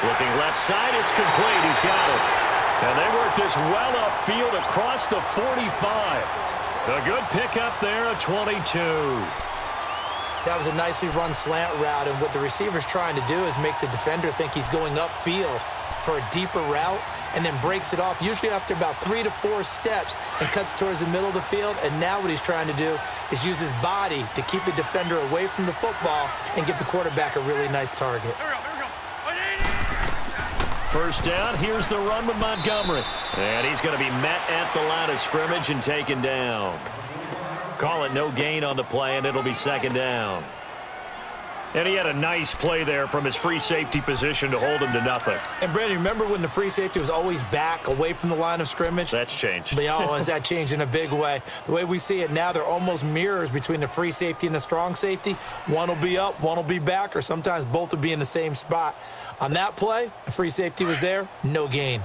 Looking left side, it's complete. He's got it. And they work this well upfield across the 45. A good pickup there, a 22. That was a nicely run slant route, and what the receiver's trying to do is make the defender think he's going upfield for a deeper route and then breaks it off, usually after about 3 to 4 steps, and cuts towards the middle of the field. And now what he's trying to do is use his body to keep the defender away from the football and give the quarterback a really nice target. First down, here's the run with Montgomery. And he's going to be met at the line of scrimmage and taken down. Call it no gain on the play, and it'll be second down. And he had a nice play there from his free safety position to hold him to nothing. And, Brandon, remember when the free safety was always back away from the line of scrimmage? That's changed. But, oh, has that changed in a big way? The way we see it now, they're almost mirrors between the free safety and the strong safety. One will be up, one will be back, or sometimes both will be in the same spot. On that play, the free safety was there, no gain.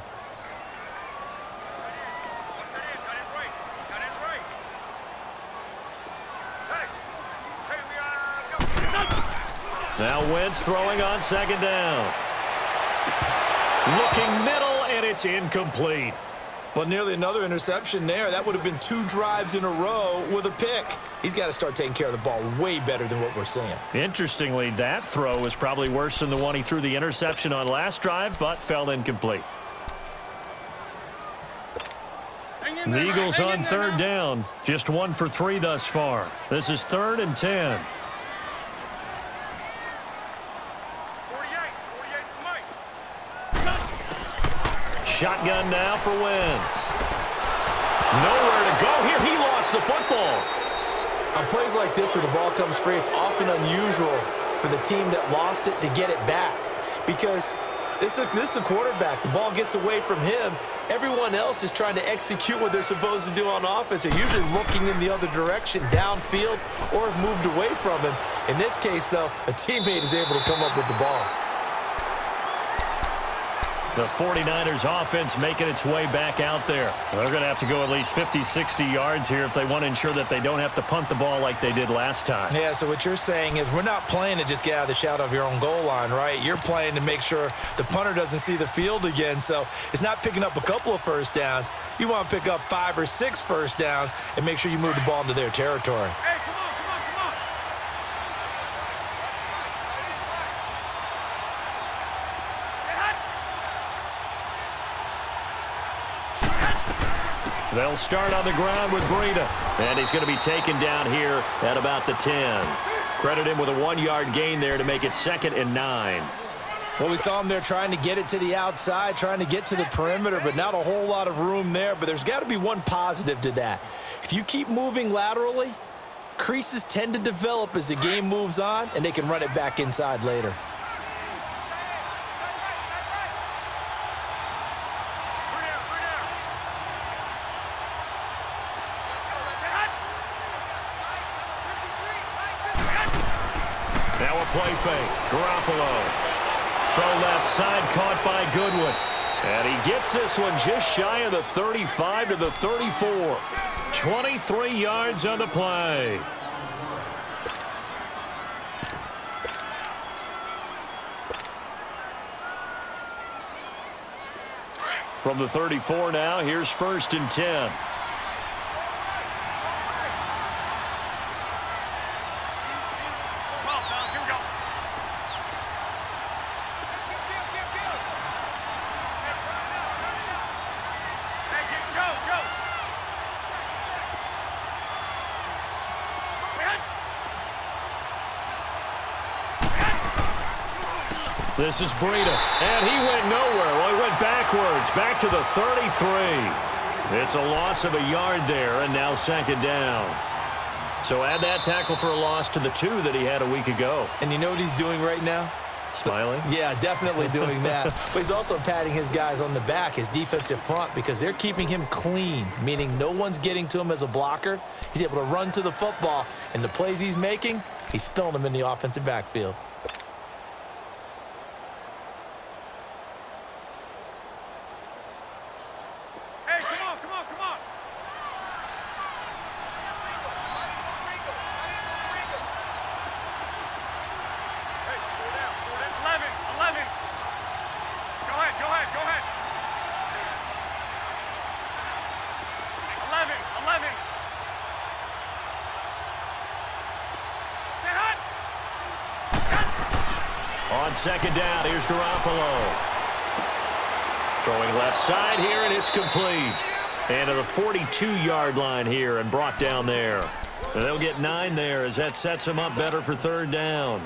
Now Wentz throwing on second down. Looking middle, and it's incomplete. Well, nearly another interception there. That would have been 2 drives in a row with a pick. He's got to start taking care of the ball way better than what we're seeing. Interestingly, that throw was probably worse than the one he threw the interception on last drive, but fell incomplete. The Eagles on third down. Just 1 for 3 thus far. This is 3rd and 10. Shotgun now for Wentz. Nowhere to go here. He lost the football. On plays like this where the ball comes free, it's often unusual for the team that lost it to get it back. Because this is a quarterback. The ball gets away from him. Everyone else is trying to execute what they're supposed to do on offense. They're usually looking in the other direction, downfield, or have moved away from him. In this case, though, a teammate is able to come up with the ball. The 49ers offense making its way back out there. They're going to have to go at least 50, 60 yards here if they want to ensure that they don't have to punt the ball like they did last time. Yeah, so what you're saying is we're not playing to just get out of the shadow of your own goal line, right? You're playing to make sure the punter doesn't see the field again. So it's not picking up a couple of first downs. You want to pick up 5 or 6 first downs and make sure you move the ball into their territory. Hey, come on. They'll start on the ground with Breida. And he's going to be taken down here at about the 10. Credit him with a 1-yard gain there to make it 2nd and 9. Well, we saw him there trying to get it to the outside, trying to get to the perimeter, but not a whole lot of room there. But there's got to be one positive to that. If you keep moving laterally, creases tend to develop as the game moves on, and they can run it back inside later. Now a play fake. Garoppolo. Throw left side, caught by Goodwin. And he gets this one just shy of the 35 to the 34. 23 yards on the play. From the 34 now, here's 1st and 10. This is Breida, and he went nowhere. Well, he went backwards, back to the 33. It's a loss of a yard there, and now 2nd down. So add that tackle for a loss to the 2 that he had a week ago. And you know what he's doing right now? Smiling? Yeah, definitely doing that. But he's also patting his guys on the back, his defensive front, because they're keeping him clean, meaning no one's getting to him as a blocker. He's able to run to the football, and the plays he's making, he's spilling them in the offensive backfield. On second down, here's Garoppolo. Throwing left side here, and it's complete. And to the 42-yard line here and brought down there. And they'll get 9 there as that sets them up better for third down.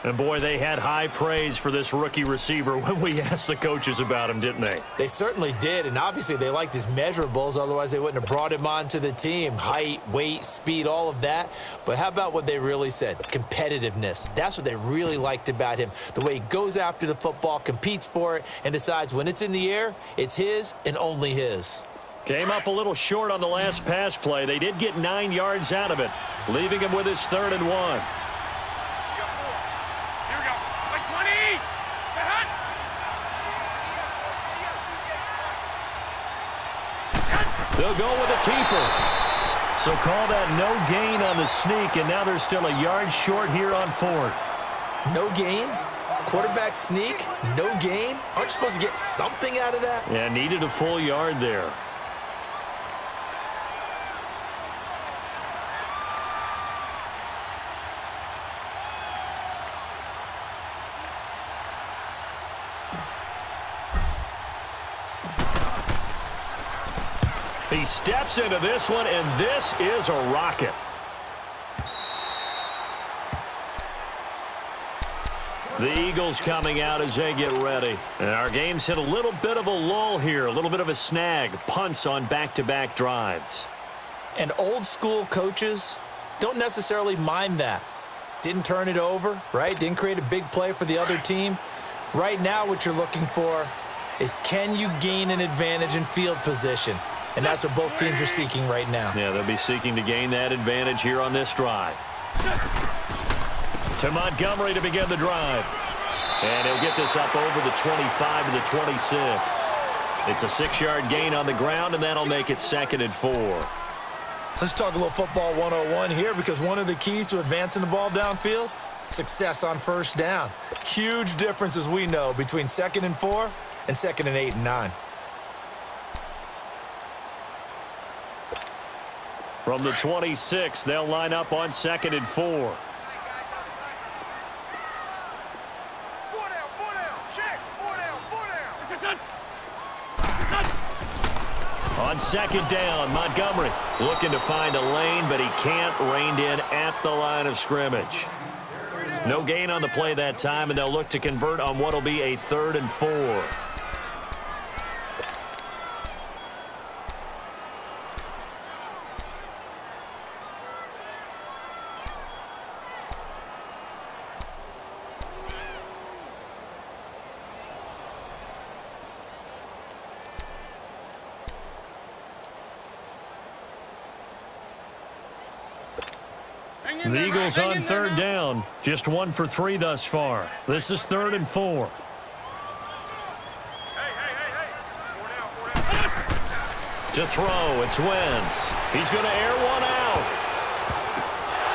And, boy, they had high praise for this rookie receiver when we asked the coaches about him, didn't they? They certainly did, and obviously they liked his measurables. Otherwise, they wouldn't have brought him onto the team. Height, weight, speed, all of that. But how about what they really said? Competitiveness. That's what they really liked about him. The way he goes after the football, competes for it, and decides when it's in the air, it's his and only his. Came up a little short on the last pass play. They did get 9 yards out of it, leaving him with his 3rd and 1. They'll go with a keeper. So call that no gain on the sneak, and now they're still a yard short here on 4th. No gain? Quarterback sneak? No gain? Aren't you supposed to get something out of that? Yeah, needed a full yard there. He steps into this one, and this is a rocket. The Eagles coming out as they get ready. And our game's hit a little bit of a lull here, a little bit of a snag. Punts on back-to-back drives. And old-school coaches don't necessarily mind that. Didn't turn it over, right? Didn't create a big play for the other team. Right now what you're looking for is, can you gain an advantage in field position? And that's what both teams are seeking right now. Yeah, they'll be seeking to gain that advantage here on this drive. To Montgomery to begin the drive. And he'll get this up over the 25 to the 26. It's a 6-yard gain on the ground, and that'll make it 2nd and 4. Let's talk a little football 101 here, because one of the keys to advancing the ball downfield, success on first down. Huge difference, as we know, between 2nd and 4 and 2nd and 8 and 9. From the 26, they'll line up on 2nd and 4. On 2nd down, Montgomery looking to find a lane, but he can't. Reined in at the line of scrimmage. No gain on the play that time, and they'll look to convert on what will be a 3rd and 4. The Eagles on 3rd down. Just 1 for 3 thus far. This is 3rd and 4. To throw, it's Wentz. He's going to air one out.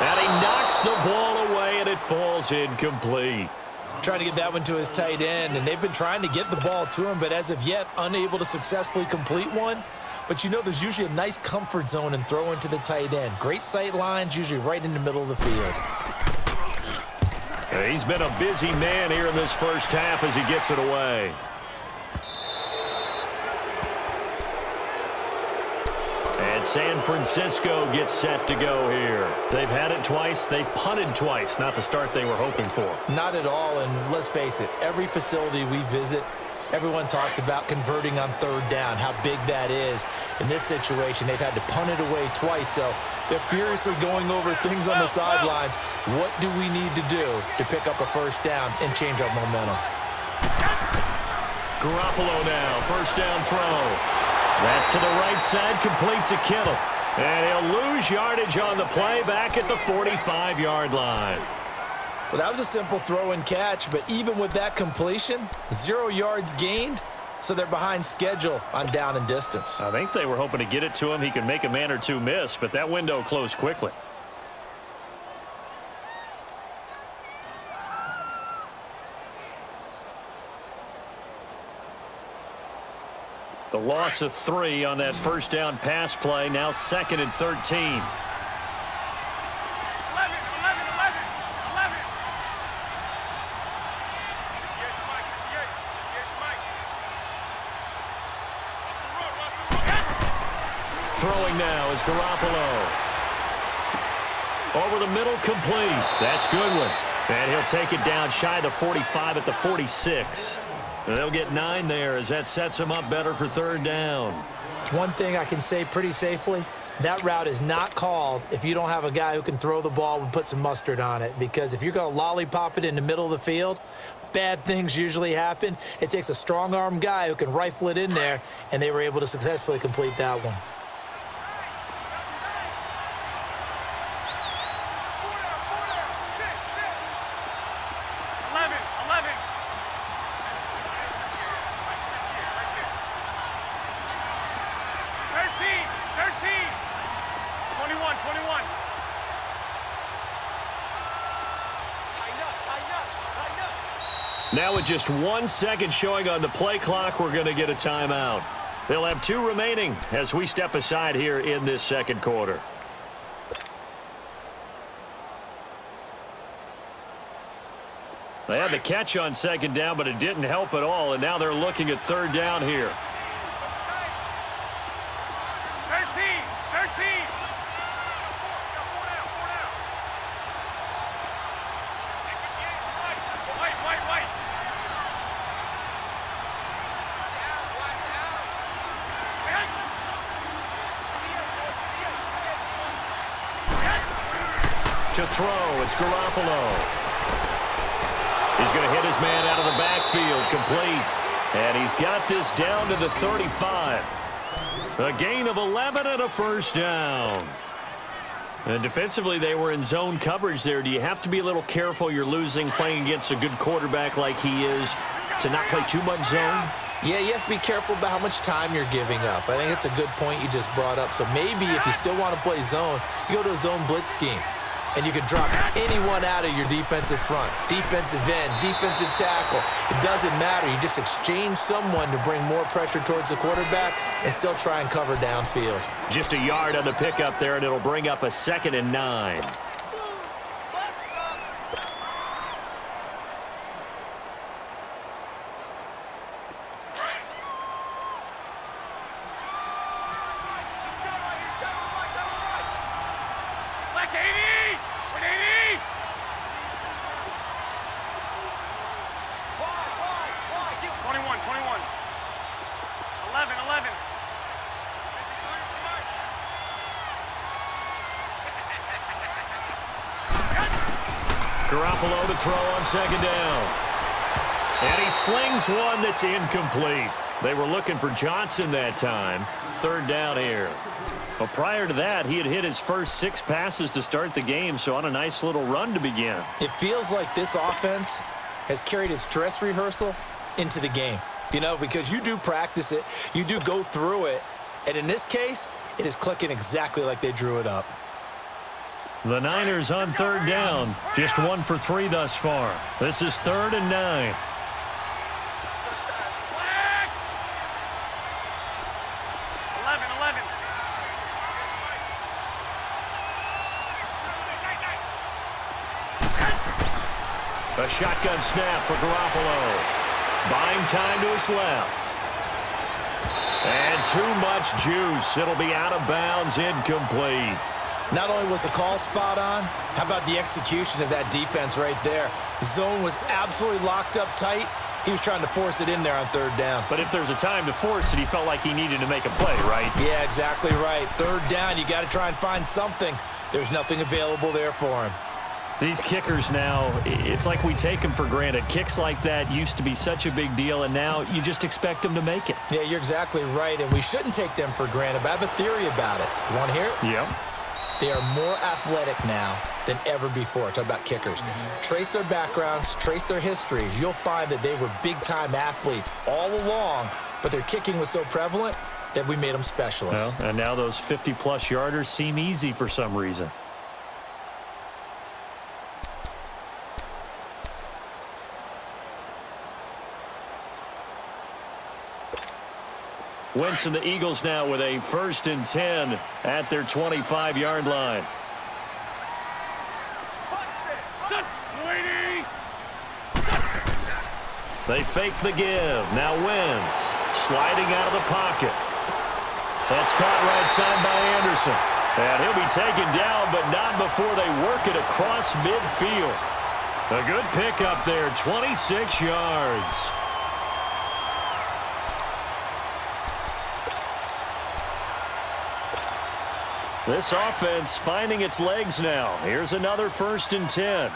And he knocks the ball away, and it falls incomplete. Trying to get that one to his tight end, and they've been trying to get the ball to him, but as of yet, unable to successfully complete one. But you know, there's usually a nice comfort zone in throwing to the tight end. Great sight lines, usually right in the middle of the field. He's been a busy man here in this first half as he gets it away. And San Francisco gets set to go here. They've had it twice. They've punted twice. Not the start they were hoping for. Not at all, and let's face it, every facility we visit, everyone talks about converting on 3rd down, how big that is. In this situation, they've had to punt it away twice, so they're furiously going over things on the sidelines. What do we need to do to pick up a 1st down and change our momentum? Garoppolo now, 1st down throw. That's to the right side, complete to Kittle. And he'll lose yardage on the play back at the 45-yard line. Well, that was a simple throw and catch, but even with that completion, 0 yards gained, so they're behind schedule on down and distance. I think they were hoping to get it to him. He could make a man or two miss, but that window closed quickly. The loss of 3 on that 1st down pass play, now 2nd and 13. Throwing now is Garoppolo. Over the middle, complete. That's good one. And he'll take it down shy of the 45 at the 46. And they'll get 9 there as that sets them up better for third down. One thing I can say pretty safely, that route is not called if you don't have a guy who can throw the ball and put some mustard on it. Because if you're going to lollipop it in the middle of the field, bad things usually happen. It takes a strong-arm guy who can rifle it in there, and they were able to successfully complete that one. Now with just 1 second showing on the play clock, we're going to get a timeout. They'll have 2 remaining as we step aside here in this second quarter. They had the catch on second down, but it didn't help at all, and now they're looking at third down here. 13. To throw, it's Garoppolo. He's going to hit his man out of the backfield, complete. And he's got this down to the 35. A gain of 11 and a first down. And defensively, they were in zone coverage there. Do you have to be a little careful you're losing playing against a good quarterback like he is to not play too much zone? Yeah, you have to be careful about how much time you're giving up. I think it's a good point you just brought up. So maybe if you still want to play zone, you go to a zone blitz scheme. And you can drop anyone out of your defensive front, defensive end, defensive tackle. It doesn't matter. You just exchange someone to bring more pressure towards the quarterback and still try and cover downfield. Just a yard on the pickup there, and it'll bring up a 2nd and 9. Garoppolo to throw on second down. And he slings one that's incomplete. They were looking for Johnson that time. Third down here. Well, prior to that, he had hit his first 6 passes to start the game, so on a nice little run to begin. It feels like this offense has carried its dress rehearsal into the game. You know, because you do practice it, you do go through it, and in this case, it is clicking exactly like they drew it up. The Niners on third down. Just 1 for 3 thus far. This is 3rd and 9. A shotgun snap for Garoppolo. Buying time to his left. And too much juice. It'll be out of bounds, incomplete. Not only was the call spot on, how about the execution of that defense right there? Zone was absolutely locked up tight. He was trying to force it in there on third down. But if there's a time to force it, he felt like he needed to make a play, right? Yeah, exactly right. Third down, you got to try and find something. There's nothing available there for him. These kickers now, it's like we take them for granted. Kicks like that used to be such a big deal, and now you just expect them to make it. Yeah, you're exactly right, and we shouldn't take them for granted, but I have a theory about it. You want to hear it? Yep. They are more athletic now than ever before. Talk about kickers. Trace their backgrounds, trace their histories. You'll find that they were big-time athletes all along, but their kicking was so prevalent that we made them specialists. Well, and now those 50-plus yarders seem easy for some reason. Wentz and the Eagles now with a 1st and 10 at their 25-yard line. They fake the give. Now Wentz sliding out of the pocket. That's caught right side by Anderson. And he'll be taken down, but not before they work it across midfield. A good pickup there, 26 yards. This offense finding its legs now. Here's another 1st and 10.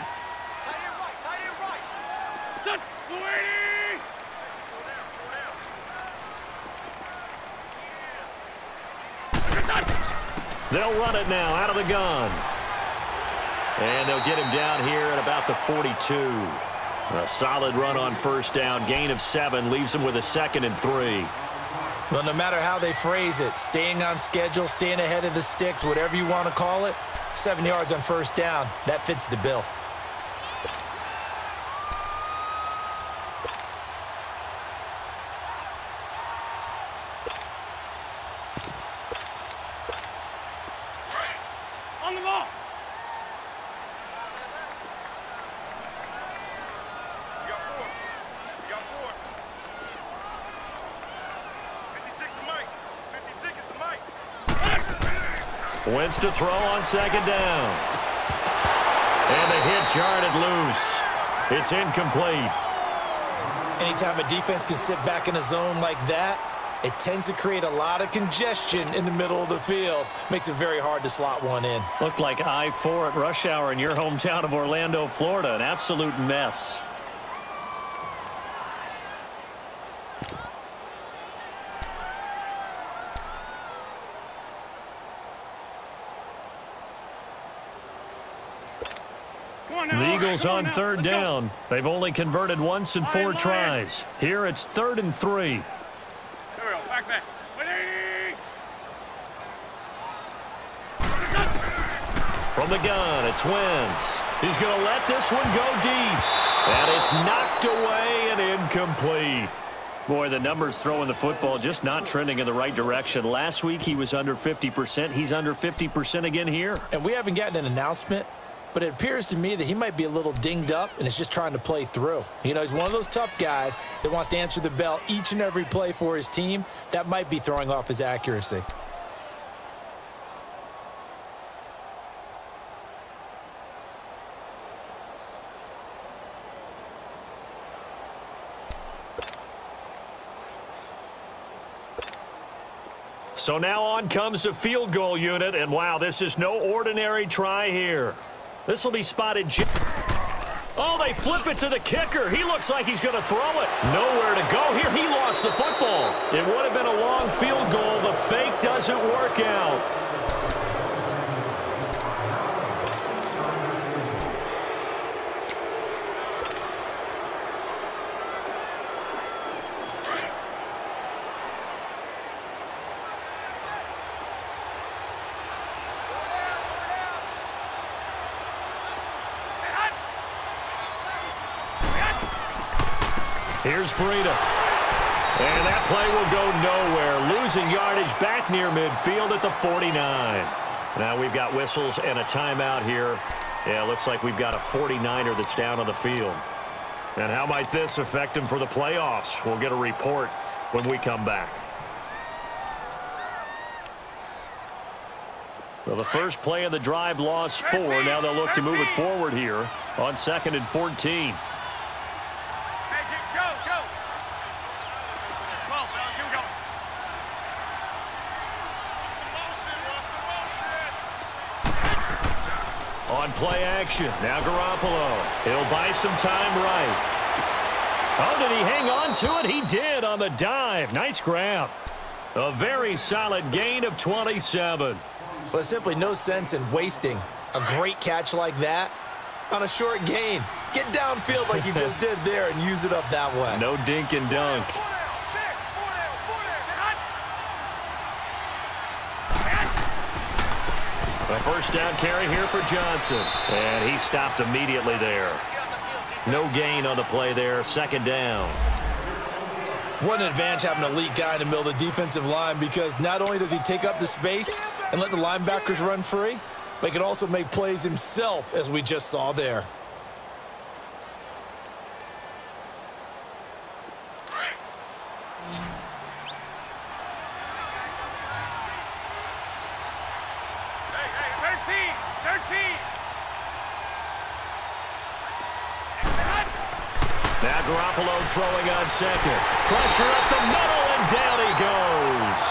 They'll run it now out of the gun. And they'll get him down here at about the 42. A solid run on 1st down. Gain of 7 leaves him with a 2nd and 3. Well, no matter how they phrase it, staying on schedule, staying ahead of the sticks, whatever you want to call it, 7 yards on 1st down, that fits the bill. On the ball. You got 4. You got 4. 56 the mic. 56 is the mic. Wentz to throw on 2nd down. And the hit jarred it loose. It's incomplete. Anytime a defense can sit back in a zone like that, it tends to create a lot of congestion in the middle of the field. Makes it very hard to slot one in. Looked like I-4 at rush hour in your hometown of Orlando, Florida. An absolute mess. The Eagles on 3rd down. They've only converted once in 4 tries. Here it's 3rd and 3. There we go. Back. From the gun, it's Wentz. He's going to let this one go deep. And it's knocked away and incomplete. Boy, the numbers throwing the football just not trending in the right direction. Last week he was under 50%. He's under 50% again here. And we haven't gotten an announcement, but it appears to me that he might be a little dinged up and is just trying to play through. You know, he's one of those tough guys that wants to answer the bell each and every play for his team. That might be throwing off his accuracy. So now on comes the field goal unit, and wow, this is no ordinary try here. This will be spotted. Oh, they flip it to the kicker. He looks like he's going to throw it. Nowhere to go here. He lost the football. It would have been a long field goal. The fake doesn't work out. Here's Breida. And that play will go nowhere. Losing yardage back near midfield at the 49. Now we've got whistles and a timeout here. Yeah, looks like we've got a 49er that's down on the field. And how might this affect him for the playoffs? We'll get a report when we come back. Well, the first play of the drive lost 4. Now they'll look to move it forward here on 2nd and 14. On play action, now Garoppolo. He'll buy some time right. Oh, did he hang on to it? He did on the dive. Nice grab. A very solid gain of 27. Well, there's simply no sense in wasting a great catch like that on a short gain. Get downfield like you just did there and use it up that way. No dink and dunk. A first down carry here for Johnson. And he stopped immediately there. No gain on the play there. 2nd down. What an advantage having a elite guy in the middle of the defensive line, because not only does he take up the space and let the linebackers run free, but he can also make plays himself, as we just saw there. Garoppolo throwing on second. Pressure up the middle, and down he goes.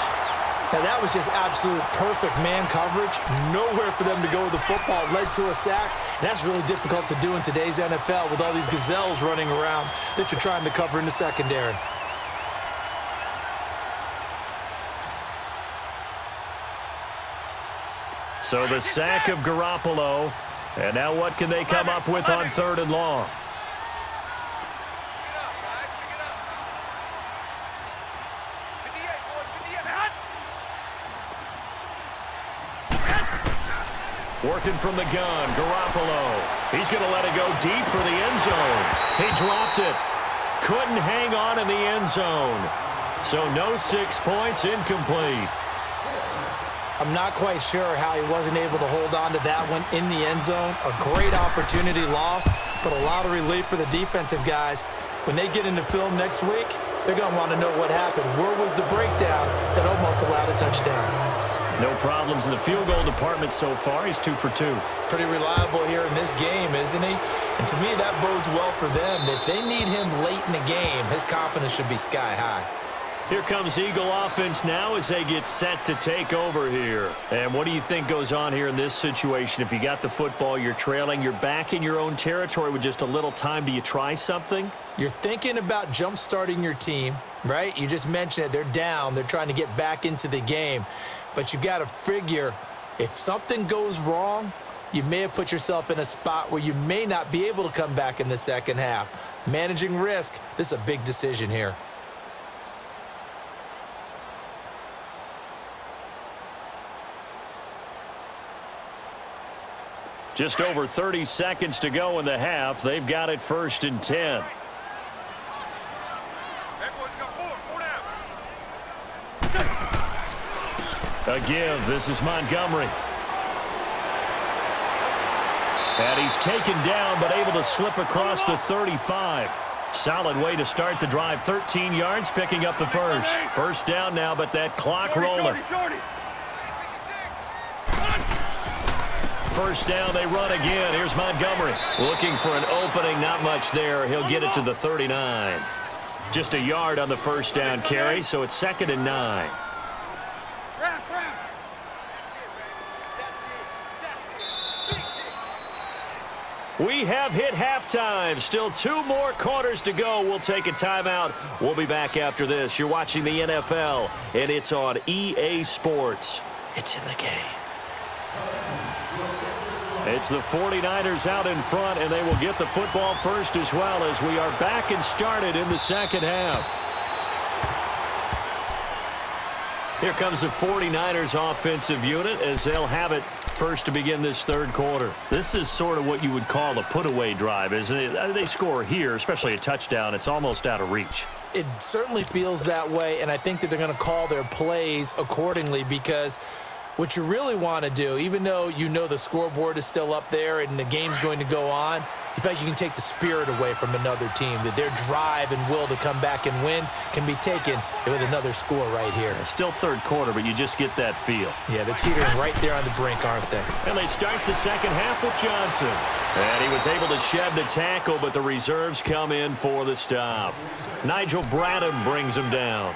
Now, that was just absolute perfect man coverage. Nowhere for them to go with the football. Led to a sack. And that's really difficult to do in today's NFL with all these gazelles running around that you're trying to cover in the secondary. So the sack of Garoppolo. And now what can they come up with on 3rd and long? Working from the gun, Garoppolo. He's going to let it go deep for the end zone. He dropped it. Couldn't hang on in the end zone. So no 6 points, incomplete. I'm not quite sure how he wasn't able to hold on to that one in the end zone. A great opportunity lost, but a lot of relief for the defensive guys. When they get into film next week, they're going to want to know what happened. Where was the breakdown that almost allowed a touchdown? No problems in the field goal department so far. He's 2 for 2. Pretty reliable here in this game, isn't he? And to me, that bodes well for them. If they need him late in the game, his confidence should be sky high. Here comes Eagle offense now as they get set to take over here. And what do you think goes on here in this situation? If you got the football, you're trailing, you're back in your own territory with just a little time. Do you try something? You're thinking about jump-starting your team, right? You just mentioned it. They're down. They're trying to get back into the game. But you got to figure if something goes wrong, you may have put yourself in a spot where you may not be able to come back in the second half. Managing risk, this is a big decision here. Just over 30 seconds to go in the half. They've got it 1st and 10. A give. This is Montgomery. And he's taken down but able to slip across the 35. Solid way to start the drive. 13 yards, picking up the first. First down now, but that clock rolling. First down, they run again. Here's Montgomery. Looking for an opening, not much there. He'll get it to the 39. Just a yard on the first down carry, so it's 2nd and 9. We have hit halftime. Still 2 more quarters to go. We'll take a timeout. We'll be back after this. You're watching the NFL, and it's on EA Sports. It's in the game. It's the 49ers out in front, and they will get the football first as well as we are back and started in the second half. Here comes the 49ers offensive unit as they'll have it first to begin this 3rd quarter. This is sort of what you would call a put-away drive, isn't it? They score here, especially a touchdown. It's almost out of reach. It certainly feels that way, and I think that they're going to call their plays accordingly because what you really want to do, even though you know the scoreboard is still up there and the game's going to go on, you feel like you can take the spirit away from another team, that their drive and will to come back and win can be taken with another score right here. It's still 3rd quarter, but you just get that feel. Yeah, they're teetering right there on the brink, aren't they? And they start the second half with Johnson. And he was able to shed the tackle, but the reserves come in for the stop. Nigel Bradham brings him down.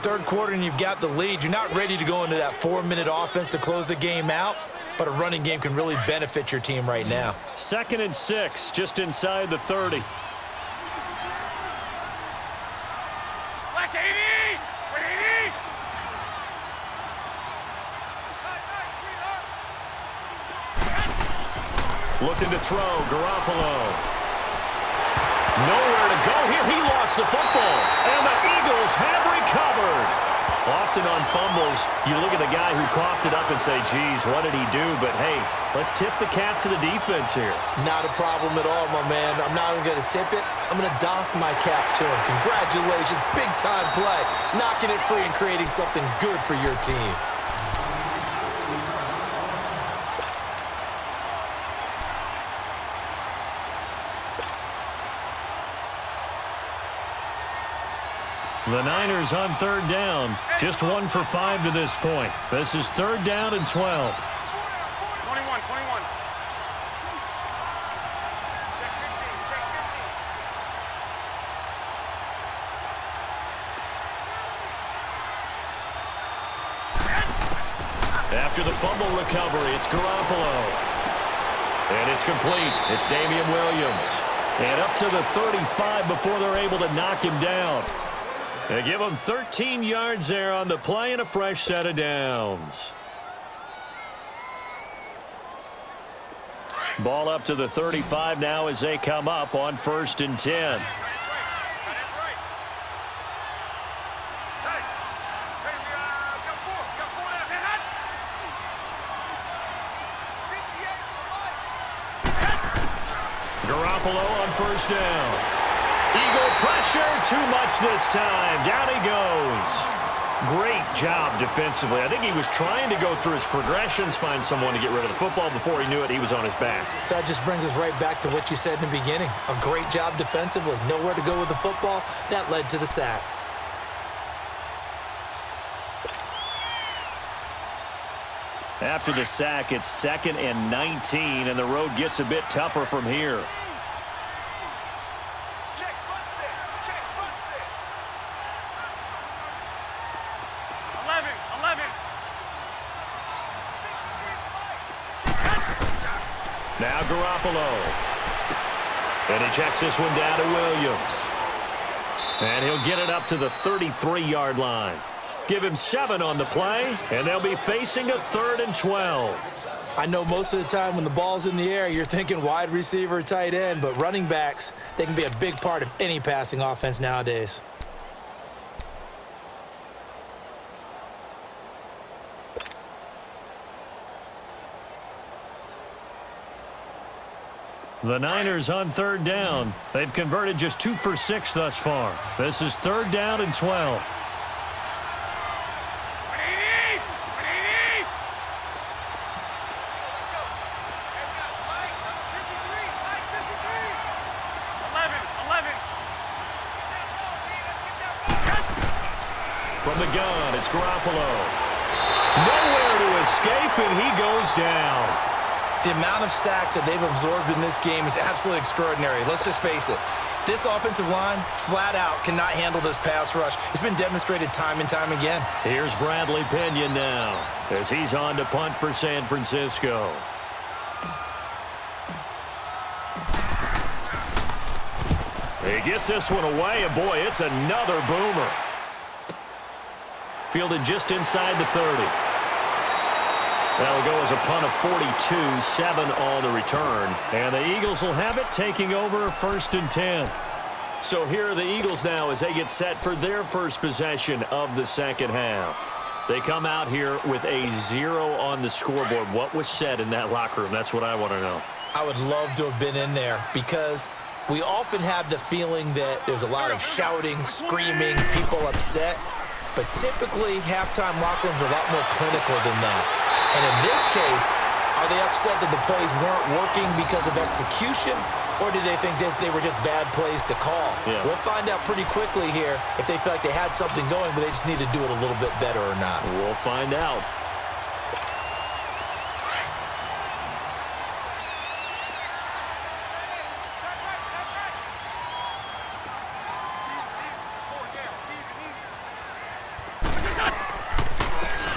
3rd quarter and you've got the lead. You're not ready to go into that 4-minute offense to close the game out, but a running game can really benefit your team right now. 2nd and 6, just inside the 30. Black 80! 80! Looking to throw, Garoppolo. Nowhere to go here. He lost the football, and the Eagles have recovered. Often on fumbles, you look at the guy who coughed it up and say, geez, what did he do? But, hey, let's tip the cap to the defense here. Not a problem at all, my man. I'm not even going to tip it. I'm going to doff my cap to him. Congratulations. Big-time play. Knocking it free and creating something good for your team. The Niners on 3rd down. Just 1 for 5 to this point. This is 3rd down and 12. 21, 21. Check 15, check 15. After the fumble recovery, it's Garoppolo. And it's complete. It's Damian Williams. And up to the 35 before they're able to knock him down. They give him 13 yards there on the play and a fresh set of downs. Ball up to the 35 now as they come up on 1st and 10. Garoppolo on 1st down. Eagle pressure, too much this time. Down he goes. Great job defensively. I think he was trying to go through his progressions, find someone to get rid of the football. Before he knew it, he was on his back. So that just brings us right back to what you said in the beginning. A great job defensively. Nowhere to go with the football. That led to the sack. After the sack, it's 2nd and 19, and the road gets a bit tougher from here. Now Garoppolo. And he checks this one down to Williams. And he'll get it up to the 33-yard line. Give him 7 on the play, and they'll be facing a 3rd and 12. I know most of the time when the ball's in the air, you're thinking wide receiver, tight end, but running backs, they can be a big part of any passing offense nowadays. The Niners on 3rd down. They've converted just 2 for 6 thus far. This is 3rd down and 12. From the gun, it's Garoppolo. Nowhere to escape, and he goes down. The amount of sacks that they've absorbed in this game is absolutely extraordinary. Let's just face it. This offensive line, flat out, cannot handle this pass rush. It's been demonstrated time and time again. Here's Bradley Pinion now as he's on to punt for San Francisco. He gets this one away, and boy, it's another boomer. Fielded just inside the 30. That'll go as a punt of 42, 7 on the return. And the Eagles will have it, taking over 1st and 10. So here are the Eagles now as they get set for their first possession of the second half. They come out here with a 0 on the scoreboard. What was said in that locker room? That's what I want to know. I would love to have been in there because we often have the feeling that there's a lot of shouting, screaming, people upset. But typically, halftime locker rooms are a lot more clinical than that. And in this case, are they upset that the plays weren't working because of execution, or did they think they were just bad plays to call? Yeah. We'll find out pretty quickly here if they feel like they had something going, but they just need to do it a little bit better or not. We'll find out.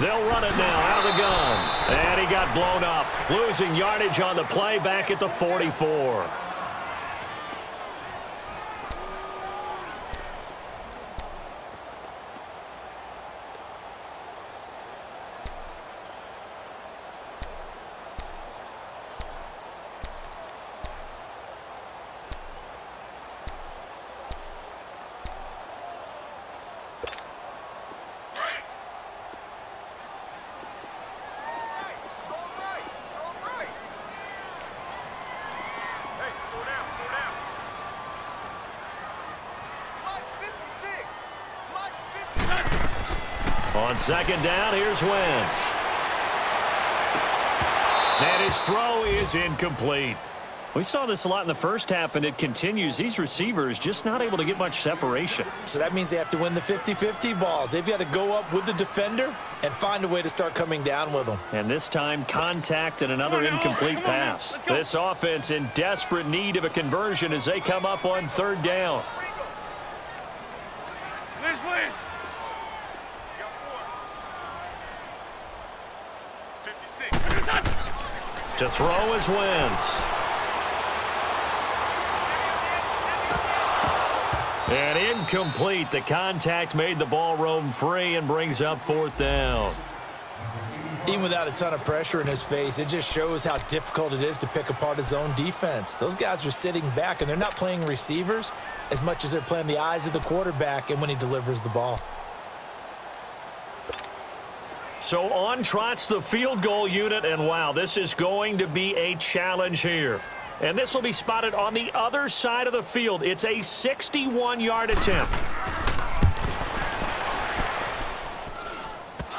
They'll run it now out of the gun. And he got blown up. Losing yardage on the play back at the 44. On 2nd down, here's Wentz. And his throw is incomplete. We saw this a lot in the first half, and it continues. These receivers just not able to get much separation. So that means they have to win the 50-50 balls. They've got to go up with the defender and find a way to start coming down with them. And this time, contact and another incomplete pass. This offense in desperate need of a conversion as they come up on 3rd down. To throw is Wentz. And incomplete. The contact made the ball roam free and brings up 4th down. Even without a ton of pressure in his face, it just shows how difficult it is to pick apart his own defense. Those guys are sitting back, and they're not playing receivers as much as they're playing the eyes of the quarterback and when he delivers the ball. So on trots the field goal unit, and wow, this is going to be a challenge here. And this will be spotted on the other side of the field. It's a 61-yard attempt.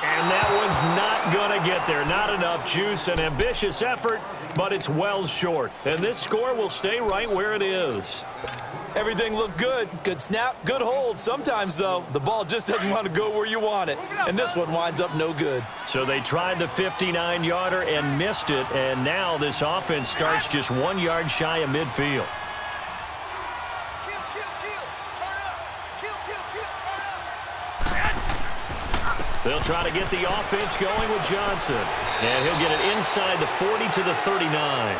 And that one's not going to get there. Not enough juice. An ambitious effort, but it's well short. And this score will stay right where it is. Everything looked good. Good snap, good hold. Sometimes, though, the ball just doesn't want to go where you want it. And this one winds up no good. So they tried the 59-yarder and missed it. And now this offense starts just 1 yard shy of midfield. They'll try to get the offense going with Johnson. And he'll get it inside the 40 to the 39.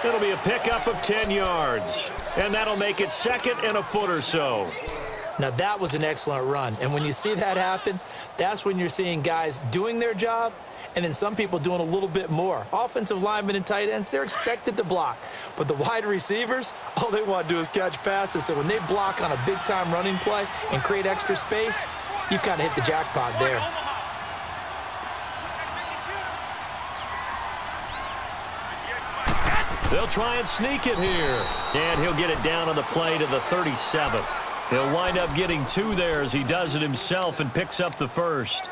It'll be a pickup of 10 yards. And that'll make it 2nd and a foot or so. Now, that was an excellent run. And when you see that happen, that's when you're seeing guys doing their job and then some people doing a little bit more. Offensive linemen and tight ends, they're expected to block. But the wide receivers, all they want to do is catch passes. So when they block on a big-time running play and create extra space, you've kind of hit the jackpot there. They'll try and sneak it here. And he'll get it down on the play to the 37. He'll wind up getting 2 there as he does it himself and picks up the first.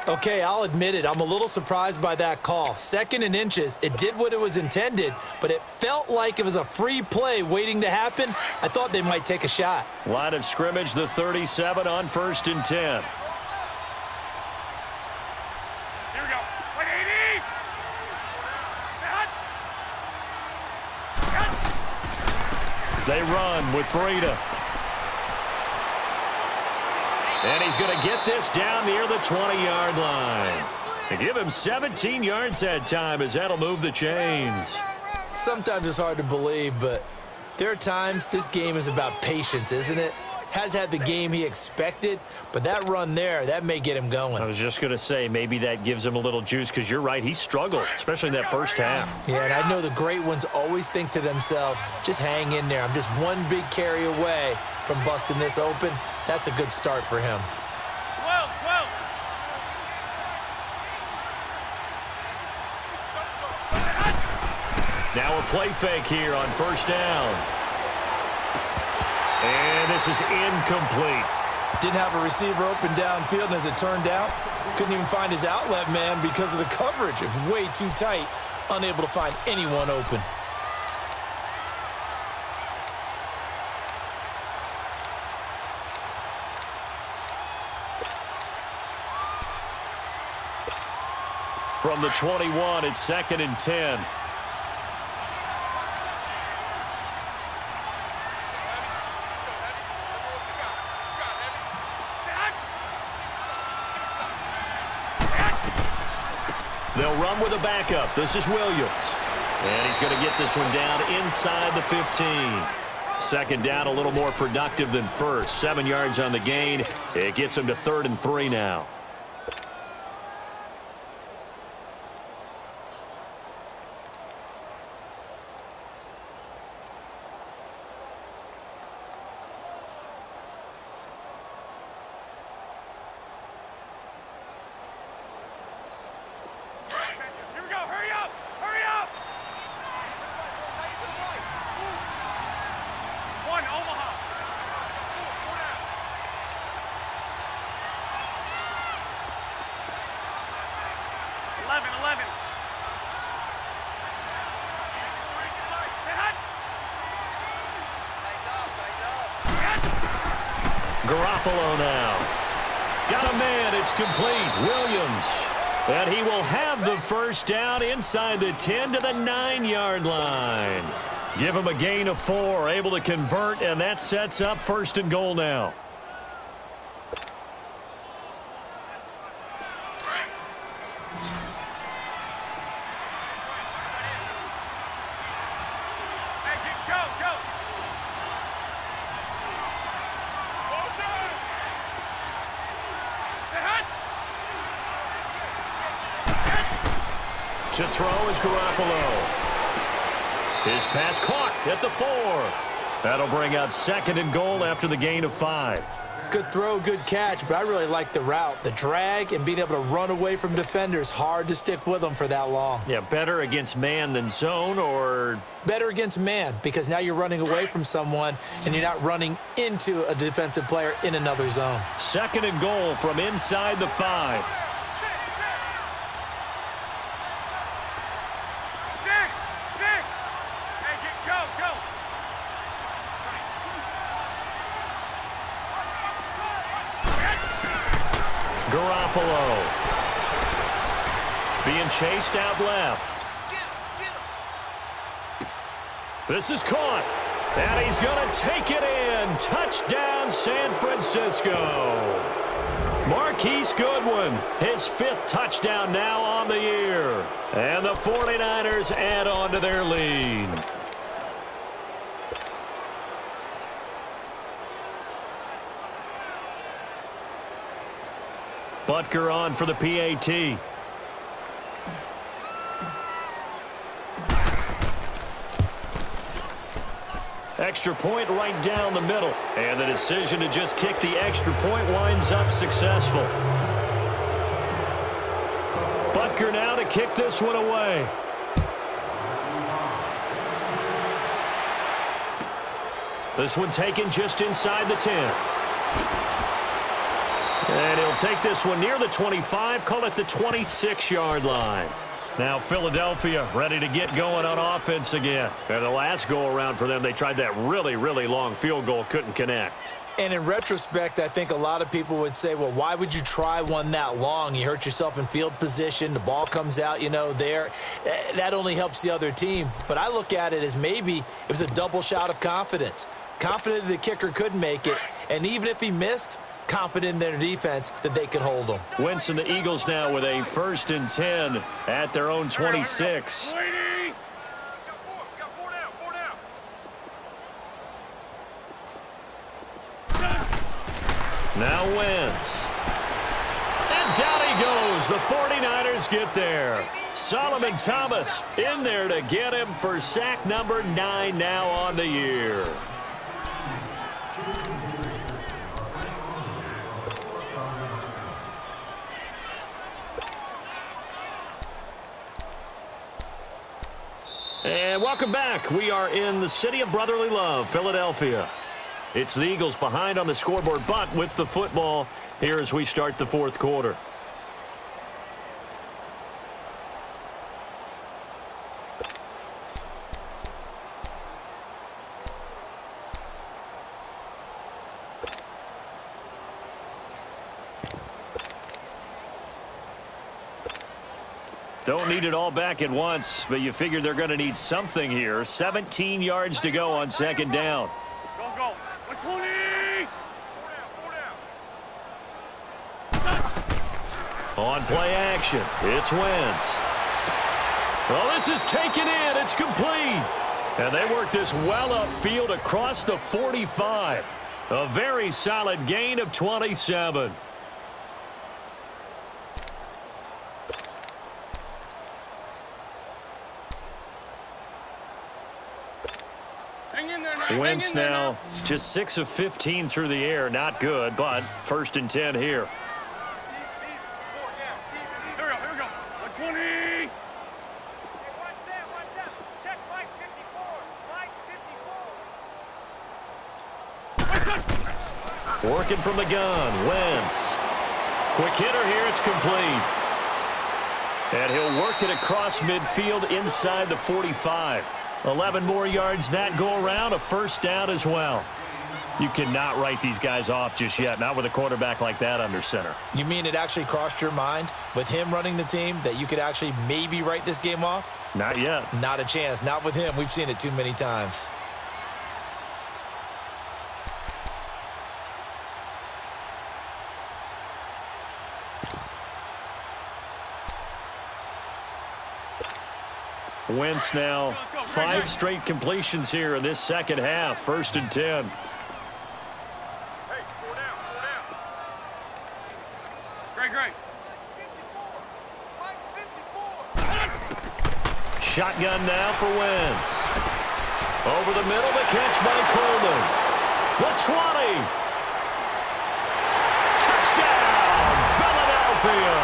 Okay, I'll admit it. I'm a little surprised by that call. 2nd and inches. It did what it was intended, but it felt like it was a free play waiting to happen. I thought they might take a shot. Line of scrimmage, the 37 on 1st and 10. Here we go. 180. They run with Breida. And he's going to get this down near the 20-yard line. And give him 17 yards that time as that'll move the chains. Sometimes it's hard to believe, but there are times this game is about patience, isn't it? Has had the game he expected, but that run there, that may get him going. I was just going to say, maybe that gives him a little juice because you're right, he struggled, especially in that first half. Yeah, and I know the great ones always think to themselves, just hang in there. I'm just one big carry away from busting this open. That's a good start for him. 12, 12. Now a play fake here on 1st down. And this is incomplete. Didn't have a receiver open downfield, and as it turned out, couldn't even find his outlet man because of the coverage. It was way too tight, unable to find anyone open. From the 21, it's 2nd and 10. They'll run with a backup. This is Williams. And he's going to get this one down inside the 15. 2nd down, a little more productive than first. 7 yards on the gain. It gets him to 3rd and 3 now. Garoppolo now. Got a man. It's complete. Williams. And he will have the first down inside the 10 to the 9-yard line. Give him a gain of 4. Able to convert, and that sets up 1st and goal now. To throw is Garoppolo. His pass caught at the 4. That'll bring up 2nd and goal after the gain of 5. Good throw, good catch, but I really like the route. The drag and being able to run away from defenders, hard to stick with them for that long. Yeah, better against man than zone, or? Better against man, because now you're running away from someone and you're not running into a defensive player in another zone. 2nd and goal from inside the 5. Garoppolo being chased out left. This is caught, and he's going to take it in. Touchdown, San Francisco. Marquise Goodwin, his 5th touchdown now on the year. And the 49ers add on to their lead. Butker on for the PAT. Extra point right down the middle. And the decision to just kick the extra point winds up successful. Butker now to kick this one away. This one taken just inside the 10. And he'll take this one near the 25, call it the 26-yard line. Now Philadelphia ready to get going on offense again. And the last go-around for them, they tried that really, really long field goal, couldn't connect. And in retrospect, I think a lot of people would say, well, why would you try one that long? You hurt yourself in field position. The ball comes out, you know, there. That only helps the other team. But I look at it as maybe it was a double shot of confidence. Confident the kicker could make it. And even if he missed, confident in their defense that they could hold them. Wentz and the Eagles now with a 1st and 10 at their own 26. Now Wentz. And down he goes. The 49ers get there. Solomon Thomas in there to get him for sack number 9 now on the year. And welcome back. We are in the city of brotherly love, Philadelphia. It's the Eagles behind on the scoreboard, but with the football here as we start the 4th quarter. Don't need it all back at once, but you figure they're going to need something here. 17 yards to go on 2nd down. Go, go. 120! On play action, it's Wentz. Well, this is taken in. It's complete. And they work this well upfield across the 45. A very solid gain of 27. Wentz now just 6 of 15 through the air. Not good, but 1st and 10 here. Here we go. 120! Check Mike 54. Working from the gun, Wentz. Quick hitter here, it's complete. And he'll work it across midfield inside the 45. 11 more yards that go around, a 1st down as well. You cannot write these guys off just yet, not with a quarterback like that under center. You mean it actually crossed your mind with him running the team that you could actually maybe write this game off? Not yet. Not a chance. Not with him. We've seen it too many times. Wentz now 5 straight completions here in this 2nd half. 1st and 10. Hey, 4 down. Great. Shotgun now for Wentz. Over the middle, the catch by Coleman. The 20. Touchdown, Philadelphia.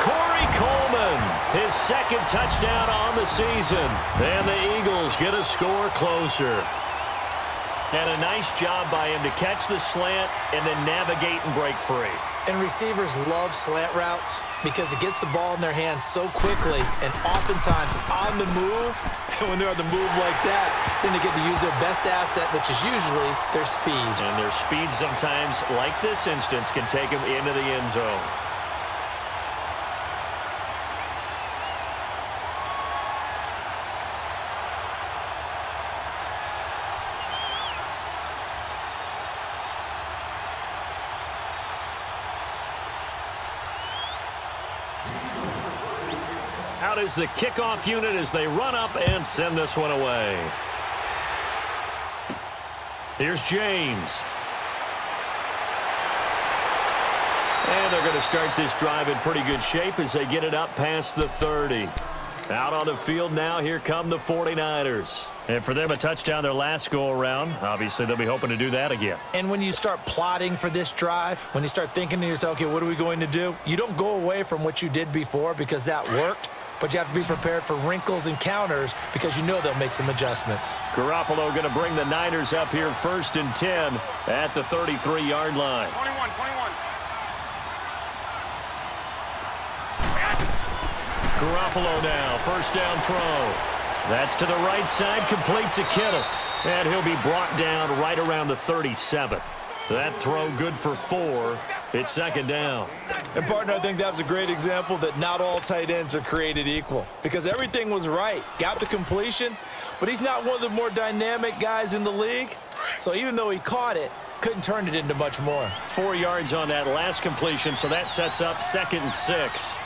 Corey Coleman, his second touchdown on the season. And the Eagles get a score closer. And a nice job by him to catch the slant and then navigate and break free. And receivers love slant routes because it gets the ball in their hands so quickly and oftentimes on the move. And when they're on the move like that, then they get to use their best asset, which is usually their speed. And their speed sometimes, like this instance, can take them into the end zone. Out is the kickoff unit as they run up and send this one away. Here's James. And they're going to start this drive in pretty good shape as they get it up past the 30. Out on the field now, here come the 49ers. And for them, a touchdown their last go-around. Obviously, they'll be hoping to do that again. And when you start plotting for this drive, when you start thinking to yourself, okay, what are we going to do? You don't go away from what you did before because that worked. But you have to be prepared for wrinkles and counters because you know they'll make some adjustments. Garoppolo going to bring the Niners up here 1st and 10 at the 33-yard line. 21. Garoppolo now, first down throw. That's to the right side, complete to Kittle. And he'll be brought down right around the 37. That throw good for 4. It's second down. And, partner, I think that was a great example that not all tight ends are created equal because everything was right. Got the completion, but he's not one of the more dynamic guys in the league. So even though he caught it, couldn't turn it into much more. 4 yards on that last completion, so that sets up 2nd and 6.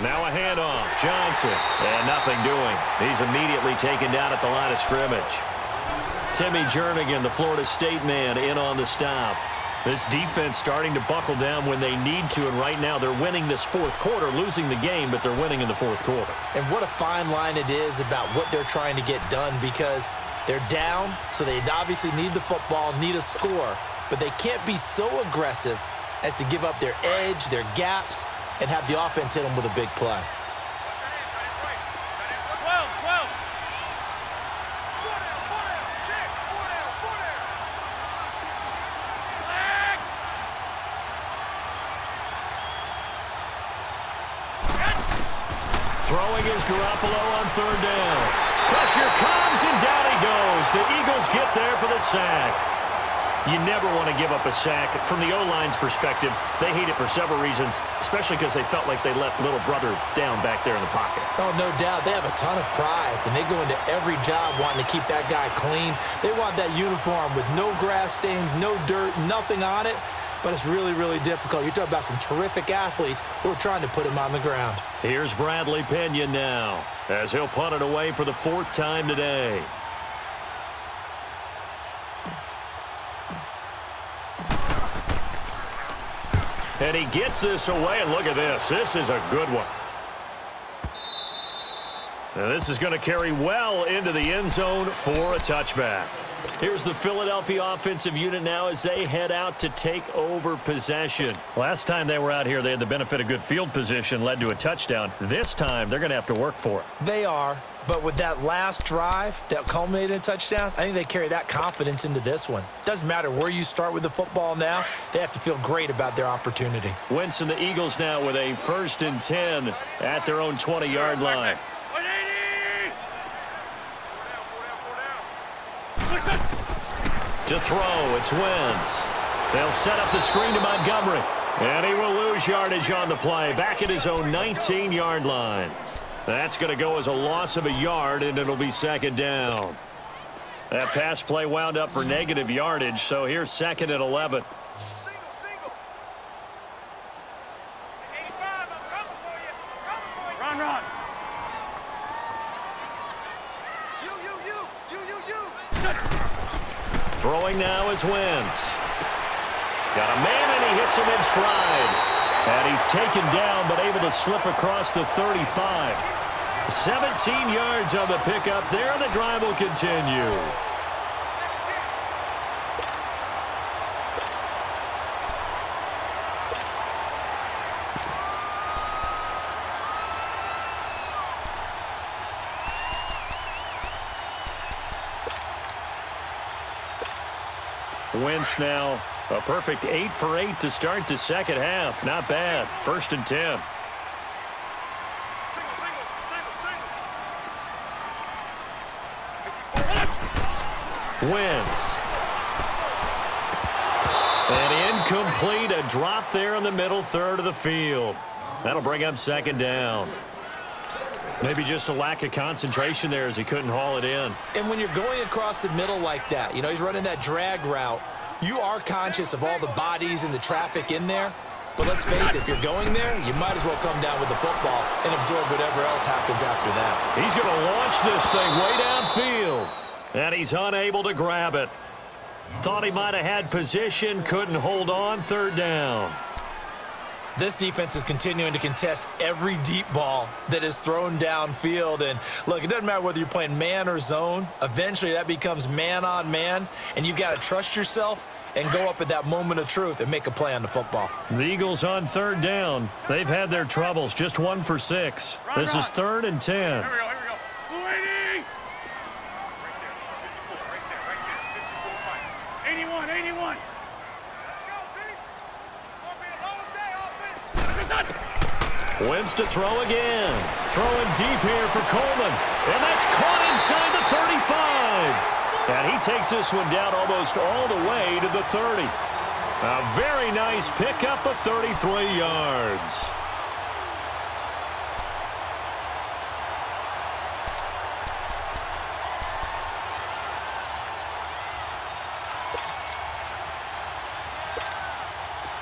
Now a handoff. Johnson. And nothing doing. He's immediately taken down at the line of scrimmage. Timmy Jernigan, the Florida State man, in on the stop. This defense starting to buckle down when they need to, and right now they're winning this 4th quarter, losing the game, but they're winning in the 4th quarter. And what a fine line it is about what they're trying to get done because they're down, so they obviously need the football, need a score, but they can't be so aggressive as to give up their edge, their gaps, and have the offense hit them with a big play. 12. Throwing is Garoppolo on 3rd down. Pressure comes, and down he goes. The Eagles get there for the sack. You never want to give up a sack. From the O-line's perspective, they hate it for several reasons, especially because they felt like they let little brother down back there in the pocket. Oh, no doubt. They have a ton of pride, and they go into every job wanting to keep that guy clean. They want that uniform with no grass stains, no dirt, nothing on it. But it's really, really difficult. You're talking about some terrific athletes who are trying to put him on the ground. Here's Bradley Pinion now, as he'll punt it away for the 4th time today. And he gets this away, and look at this. This is a good one. Now this is going to carry well into the end zone for a touchback. Here's the Philadelphia offensive unit now as they head out to take over possession. Last time they were out here, they had the benefit of good field position, led to a touchdown. This time, they're going to have to work for it. They are, but with that last drive that culminated in a touchdown, I think they carry that confidence into this one. Doesn't matter where you start with the football now, they have to feel great about their opportunity. Wentz and the Eagles now with a 1st and 10 at their own 20-yard line. To throw, it's Wentz. They'll set up the screen to Montgomery. And he will lose yardage on the play, back at his own 19-yard line. That's going to go as a loss of a yard, and it'll be 2nd down. That pass play wound up for negative yardage, so here's 2nd and 11. Run. Throwing now is Wentz. Got a man, and he hits him in stride. And he's taken down, but able to slip across the 35. 17 yards on the pickup there, and the drive will continue. Wentz now a perfect 8 for 8 to start the second half. Not bad. 1st and 10. Wentz. And incomplete. A drop there in the middle third of the field. That'll bring up 2nd down. Maybe just a lack of concentration there as he couldn't haul it in. And when you're going across the middle like that, you know, he's running that drag route, you are conscious of all the bodies and the traffic in there. But let's face it, if you're going there, you might as well come down with the football and absorb whatever else happens after that. He's going to launch this thing way downfield. And he's unable to grab it. Thought he might have had position, couldn't hold on. 3rd down. This defense is continuing to contest every deep ball that is thrown downfield. And look, it doesn't matter whether you're playing man or zone. Eventually, that becomes man on man. And you've got to trust yourself and go up at that moment of truth and make a play on the football. The Eagles on 3rd down. They've had their troubles. Just 1 for 6. This is 3rd and 10. Here we go, here we go. 280! Right there, 81, 81. Wentz to throw again. Throwing deep here for Coleman. And that's caught inside the 35. And he takes this one down almost all the way to the 30. A very nice pickup of 33 yards.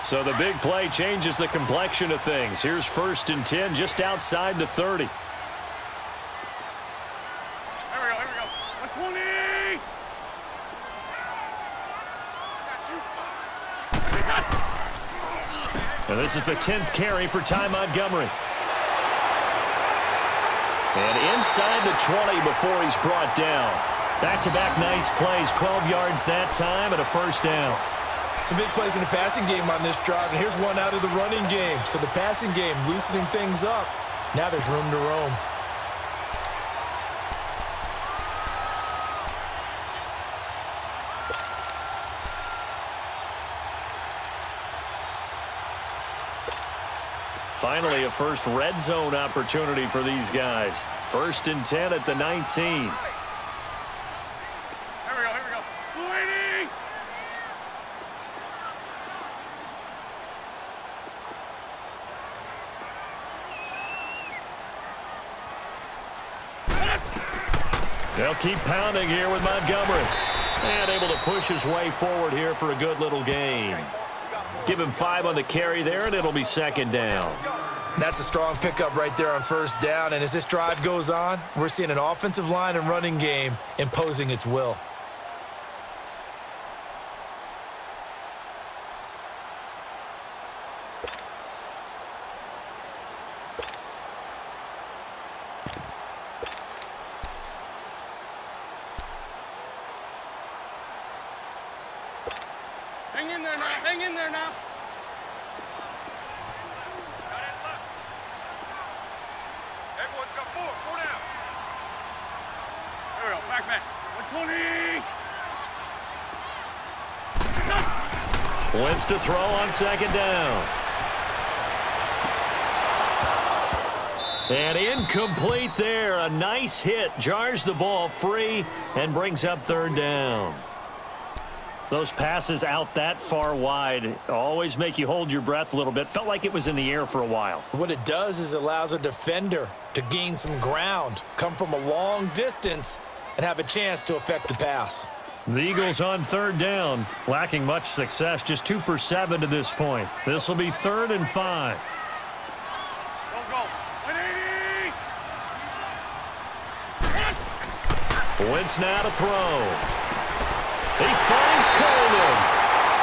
So the big play changes the complexion of things. Here's 1st and 10 just outside the 30. Here we go, here we go. 120! And this is the 10th carry for Ty Montgomery. And inside the 20 before he's brought down. Back-to-back nice plays, 12 yards that time and a 1st down. Some big plays in the passing game on this drive, and here's one out of the running game. So the passing game loosening things up. Now there's room to roam. Finally, a first red zone opportunity for these guys. 1st and 10 at the 19. They'll keep pounding here with Montgomery. And able to push his way forward here for a good little gain. Give him 5 on the carry there, and it'll be 2nd down. That's a strong pickup right there on 1st down. And as this drive goes on, we're seeing an offensive line and running game imposing its will. Hang in there now, hang in there now. Everyone's got 4 down. Here we go, back. 120. Wentz to throw on 2nd down. And incomplete there. A nice hit. Jars the ball free and brings up 3rd down. Those passes out that far wide always make you hold your breath a little bit. Felt like it was in the air for a while. What it does is allows a defender to gain some ground, come from a long distance, and have a chance to affect the pass. The Eagles on 3rd down, lacking much success, just 2 for 7 to this point. This will be 3rd and 5. Go. 180. Wentz now to throw. He finds Coleman.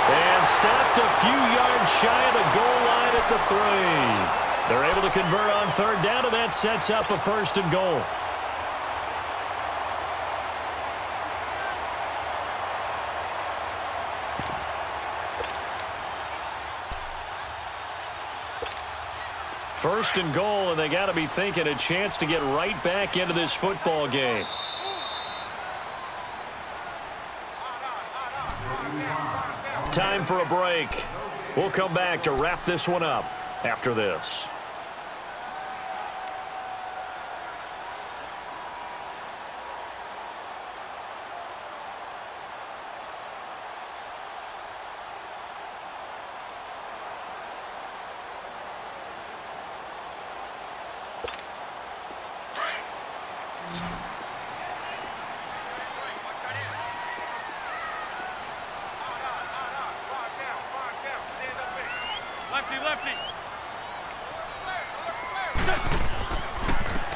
And stopped a few yards shy of the goal line at the 3. They're able to convert on third down, and that sets up a 1st and goal. First and goal, and they got to be thinking a chance to get right back into this football game. Time for a break. We'll come back to wrap this one up after this.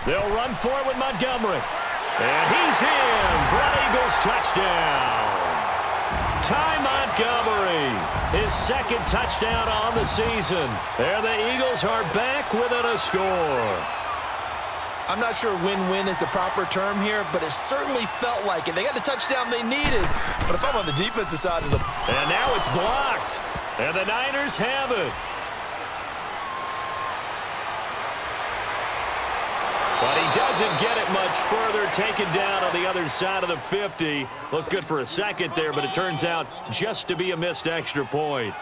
They'll run for it with Montgomery. And he's in for an Eagles touchdown. Ty Montgomery, his 2nd touchdown on the season. And the Eagles are back within a score. I'm not sure win-win is the proper term here, but it certainly felt like it. They got the touchdown they needed. But if I'm on the defensive side of the... And now it's blocked. And the Niners have it. But he doesn't get it much further, taken down on the other side of the 50. Looked good for a second there, but it turns out just to be a missed extra point.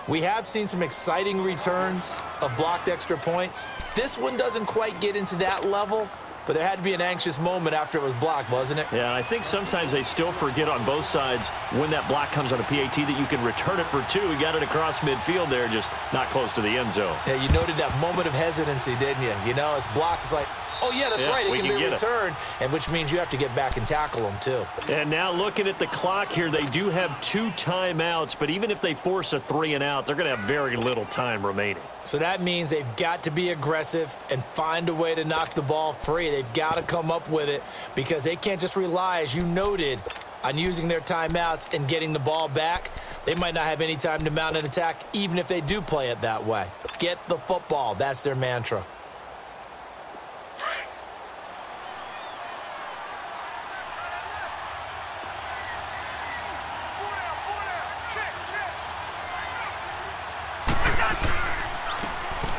We have seen some exciting returns of blocked extra points. This one doesn't quite get into that level, but there had to be an anxious moment after it was blocked, wasn't it? Yeah, and I think sometimes they still forget on both sides when that block comes on a PAT that you can return it for 2. He got it across midfield there, just not close to the end zone. Yeah, you noted that moment of hesitancy, didn't you? You know, it's blocked. It's like, oh, yeah, that's right. It can be returned, and which means you have to get back and tackle them, too. And now looking at the clock here, they do have 2 timeouts, but even if they force a 3-and-out, they're going to have very little time remaining. So that means they've got to be aggressive and find a way to knock the ball free. They've got to come up with it because they can't just rely, as you noted, on using their timeouts and getting the ball back. They might not have any time to mount an attack, even if they do play it that way. Get the football. That's their mantra.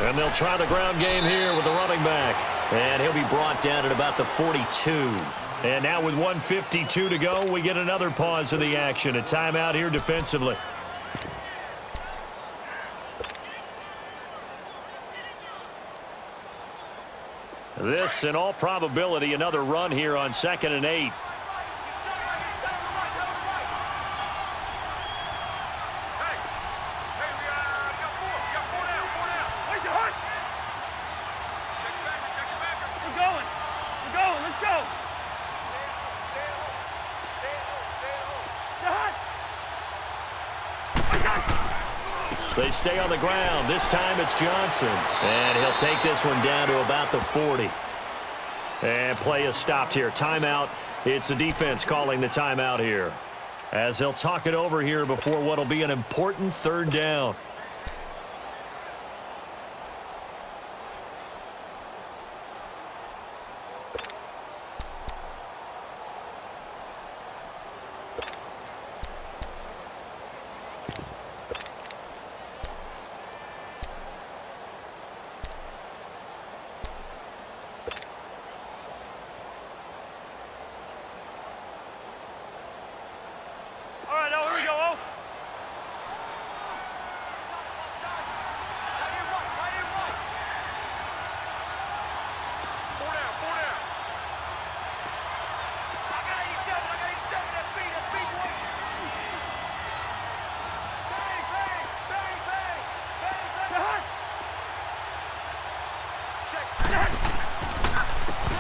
And they'll try the ground game here with the running back. And he'll be brought down at about the 42. And now with 1:52 to go, we get another pause of the action. A timeout here defensively. This, in all probability, another run here on 2nd and 8. They stay on the ground. This time it's Johnson. And he'll take this one down to about the 40. And play is stopped here. Timeout. It's the defense calling the timeout here, as they'll talk it over here before what will be an important 3rd down.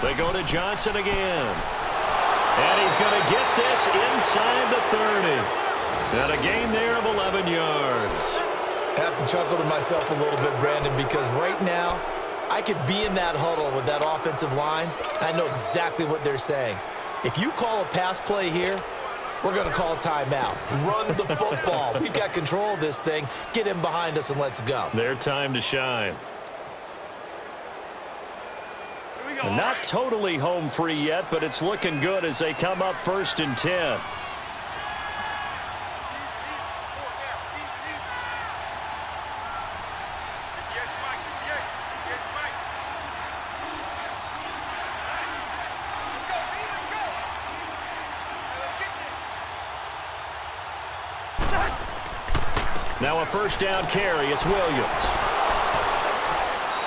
They go to Johnson again. And he's going to get this inside the 30. And a gain there of 11 yards. I have to chuckle to myself a little bit, Brandon, because right now I could be in that huddle with that offensive line. I know exactly what they're saying. If you call a pass play here, we're going to call timeout. Run the football. We've got control of this thing. Get him behind us and let's go. Their time to shine. Not totally home free yet, but it's looking good as they come up 1st and 10. Now a 1st down carry. It's Williams.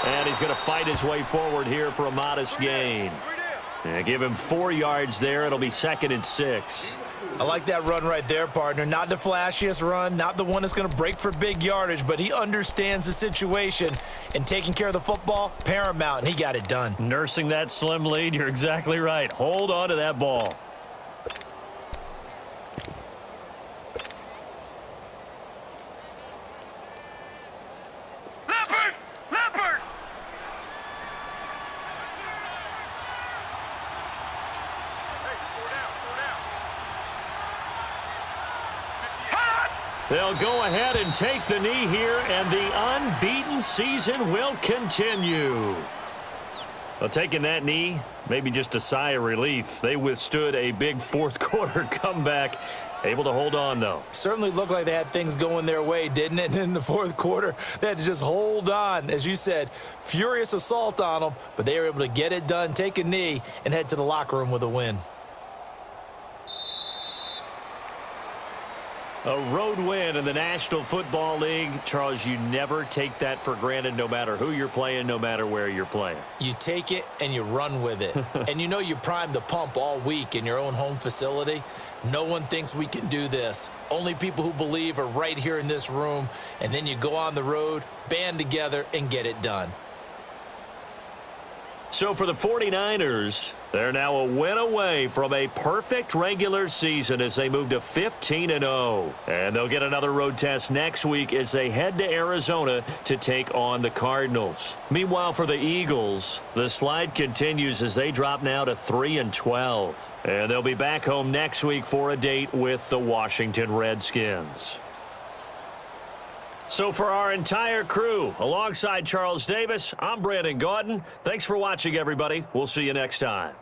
And he's going to fight his way forward here for a modest gain. And give him 4 yards there. It'll be 2nd and 6. I like that run right there, partner. Not the flashiest run, not the one that's going to break for big yardage, but he understands the situation, and taking care of the football, paramount, and he got it done. Nursing that slim lead, you're exactly right. Hold on to that ball. They'll go ahead and take the knee here, and the unbeaten season will continue. Well, taking that knee, maybe just a sigh of relief. They withstood a big 4th quarter comeback. Able to hold on, though. Certainly looked like they had things going their way, didn't it? And in the 4th quarter, they had to just hold on. As you said, furious assault on them, but they were able to get it done, take a knee, and head to the locker room with a win. A road win in the National Football League. Charles, you never take that for granted, no matter who you're playing, no matter where you're playing. You take it and you run with it. And you know you primed the pump all week in your own home facility. No one thinks we can do this. Only people who believe are right here in this room. And then you go on the road, band together, and get it done. So for the 49ers, they're now a win away from a perfect regular season as they move to 15-0. And they'll get another road test next week as they head to Arizona to take on the Cardinals. Meanwhile, for the Eagles, the slide continues as they drop now to 3-12. And they'll be back home next week for a date with the Washington Redskins. So for our entire crew, alongside Charles Davis, I'm Brandon Gaudin. Thanks for watching, everybody. We'll see you next time.